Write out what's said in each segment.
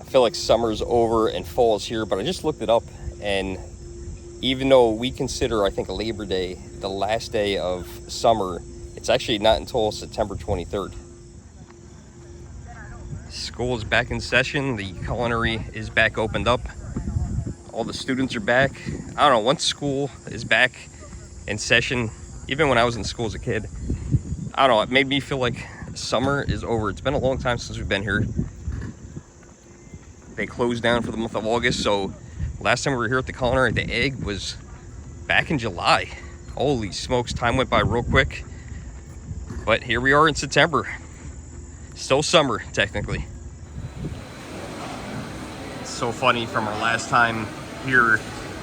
feel like summer's over and fall's here, but I just looked it up, and even though we consider, I think, Labor Day the last day of summer, it's actually not until September 23rd. School is back in session. The culinary is back opened up. All the students are back. I don't know, once school is back in session, even when I was in school as a kid, I don't know, it made me feel like summer is over. It's been a long time since we've been here. They closed down for the month of August, so last time we were here at the culinary, the egg was back in July. Holy smokes, time went by real quick. But here we are in September. Still summer, technically. It's so funny from our last time here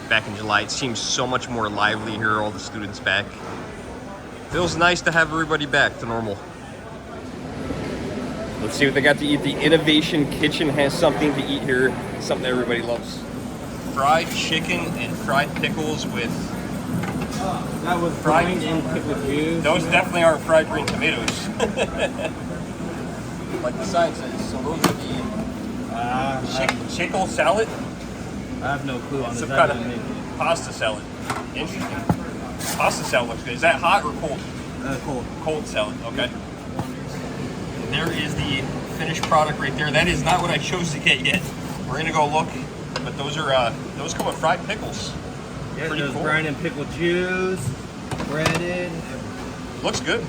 back in July. It seems so much more lively here, all the students back. Feels nice to have everybody back to normal. Let's see what they got to eat. The Innovation Kitchen has something to eat here, something that everybody loves. Fried chicken and fried pickles with... that was fried and pickled juice. Those definitely aren't fried green tomatoes. Like the sign says. So those are the chickle salad. I have no clue on some kind of pasta salad. Interesting. Pasta salad looks good. Is that hot or cold? Cold. Cold salad. Okay. There is the finished product right there. That is not what I chose to get yet. We're gonna go look, but those are those come with fried pickles. Yeah, there's cool. Brine and pickle juice, breaded. Looks good.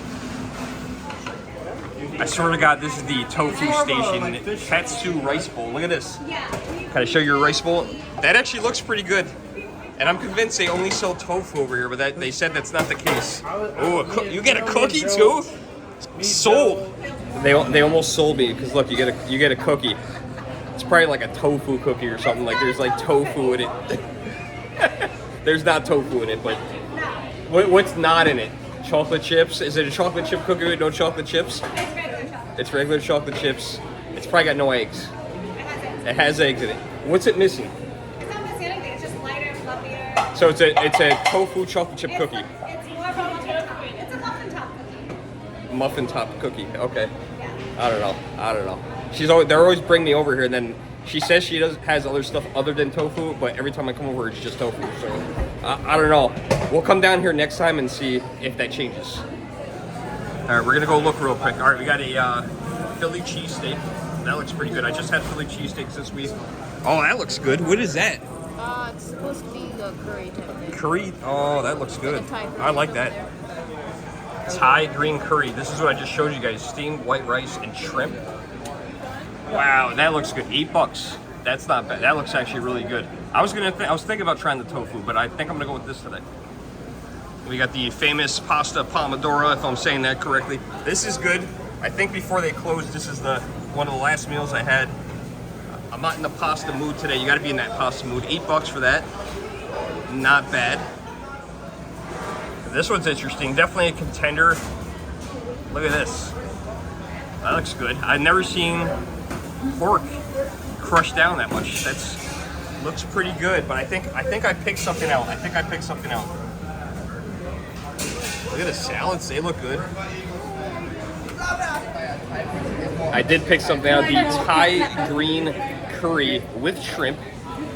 I swear to God, this is the tofu station. Katsu rice bowl. Look at this. Can I show you a rice bowl? That actually looks pretty good. And I'm convinced they only sell tofu over here, but they said that's not the case. Oh, you get a cookie too? Sold. They almost sold me because look, you get a cookie. It's probably like a tofu cookie or something. Like there's like tofu in it. There's not tofu in it, but what's not in it? Chocolate chips? Is it a chocolate chip cookie with no chocolate chips? It's regular chocolate chips. It's probably got no eggs. It has eggs in it. What's it missing? It's not missing anything. It's just lighter, fluffier. So it's a tofu chocolate chip cookie. It's more of a muffin top. It's a muffin top cookie. Muffin top cookie. Okay. Yeah. I don't know. They're always bringing me over here, and then she says she has other stuff other than tofu, but every time I come over, it's just tofu. So I don't know. We'll come down here next time and see if that changes. All right, we're gonna go look real quick. All right, we got a Philly cheesesteak. That looks pretty good. I just had Philly cheesesteaks this week. Oh, that looks good. What is that? It's supposed to be a curry type thing. Curry? Oh, that looks good. Like I like that. Thai green curry. This is what I just showed you guys. Steamed white rice and shrimp. Wow, that looks good. $8. That's not bad. That looks actually really good. I was thinking about trying the tofu, but I think I'm gonna go with this today. We got the famous pasta pomodoro, if I'm saying that correctly. This is good. I think before they closed, this is one of the last meals I had. I'm not in the pasta mood today. You got to be in that pasta mood. $8 for that. Not bad. This one's interesting. Definitely a contender. Look at this. That looks good. I've never seen pork crushed down that much. Looks pretty good, but I think I picked something out. Look at the salads, they look good. I did pick something out, the Thai green curry with shrimp.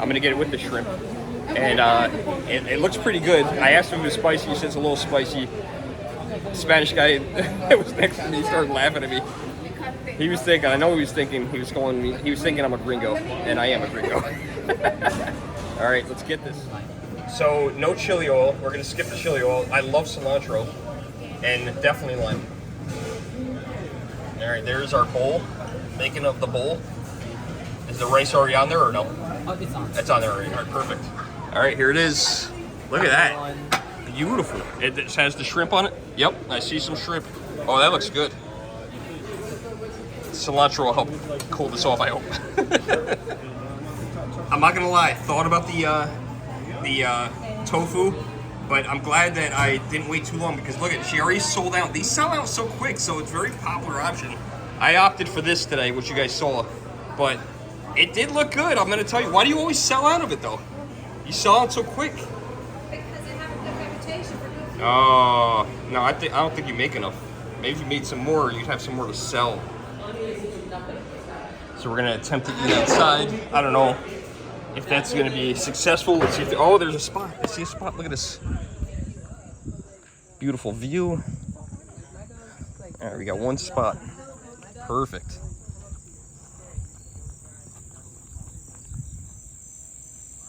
I'm gonna get it with the shrimp. And it looks pretty good. I asked him if it was spicy, he said it's a little spicy. The Spanish guy that was next to me started laughing at me. He was thinking I'm a gringo, and I am a gringo. All right, let's get this. So no chili oil. We're gonna skip the chili oil. I love cilantro, and definitely lime. All right, there's our bowl. Making of the bowl. Is the rice already on there or no? Oh, it's on. It's on there already. All right, perfect. All right, here it is. Look at that. Beautiful. It has the shrimp on it. Yep, I see some shrimp. Oh, that looks good. Cilantro will help cool this off, I hope. I'm not gonna lie, thought about the tofu, but I'm glad that I didn't wait too long because look at it, she already sold out. These sell out so quick, so it's a very popular option. I opted for this today, which you guys saw, but it did look good. I'm gonna tell you. Why do you always sell out of it though? You sell out so quick. Because they have a good reputation for good food. Oh no, I don't think you make enough. Maybe if you made some more, you'd have some more to sell. So we're gonna attempt to eat outside. I don't know if that's gonna be successful. Let's see if oh, there's a spot. I see a spot. Look at this beautiful view. All right, we got one spot. Perfect.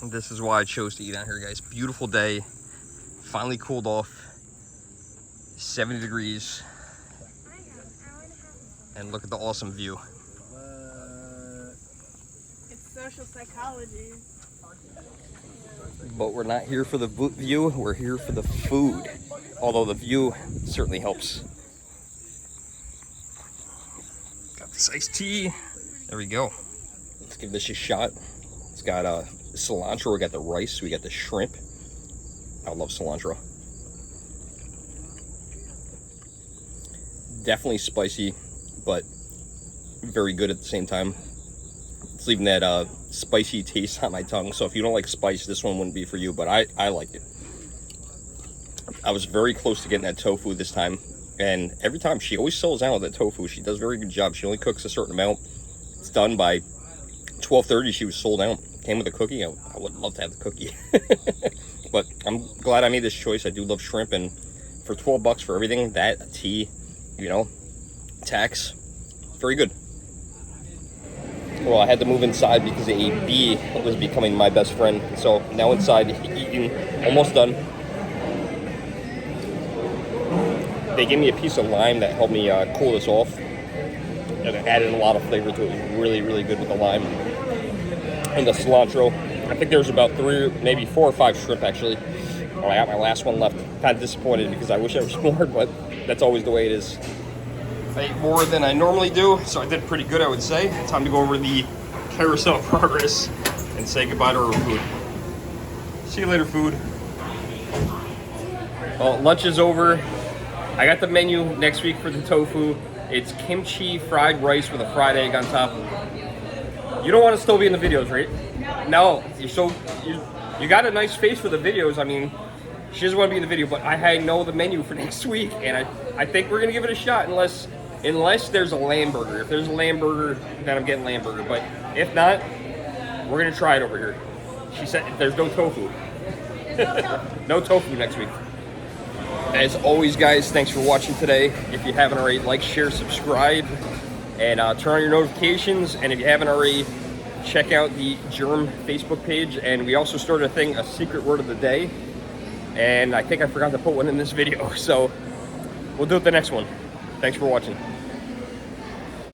And this is why I chose to eat out here, guys. Beautiful day. Finally cooled off. 70 degrees. And look at the awesome view. It's social psychology. But we're not here for the view, we're here for the food. Although the view certainly helps. Got this iced tea. There we go. Let's give this a shot. It's got cilantro, we got the rice, we got the shrimp. I love cilantro. Definitely spicy, but very good at the same time. It's leaving that spicy taste on my tongue. So if you don't like spice, this one wouldn't be for you, but I like it. I was very close to getting that tofu this time. And every time, she always sells out with that tofu. She does a very good job. She only cooks a certain amount. It's done by 12:30. She was sold out. Came with a cookie. I would love to have the cookie. But I'm glad I made this choice. I do love shrimp. And for 12 bucks for everything, that, a tea, you know, tax, very good. Well, I had to move inside because a bee was becoming my best friend. So now inside, eating, almost done. They gave me a piece of lime that helped me cool this off. And it added a lot of flavor to it. It was really, really good with the lime. And the cilantro. I think there's about 3, maybe 4 or 5 shrimp actually. Oh, I got my last one left. Kind of disappointed because I wish there was more, but that's always the way it is. I ate more than I normally do, so I did pretty good, I would say. Time to go over the carousel progress and say goodbye to our food. See you later, food. Well, lunch is over. I got the menu next week for the tofu. It's kimchi fried rice with a fried egg on top. You don't want to still be in the videos, right? No. You got a nice face for the videos. I mean, she doesn't want to be in the video, but I know the menu for next week, and I think we're gonna give it a shot unless there's a lamb burger. If there's a lamb burger, then I'm getting lamb burger. But if not, we're gonna try it over here. She said there's no tofu. No tofu next week. As always, guys, thanks for watching today. If you haven't already, like, share, subscribe, and turn on your notifications. And if you haven't already, check out the Germ Facebook page. And we also started a secret word of the day. And I think I forgot to put one in this video. So we'll do it the next one. Thanks for watching.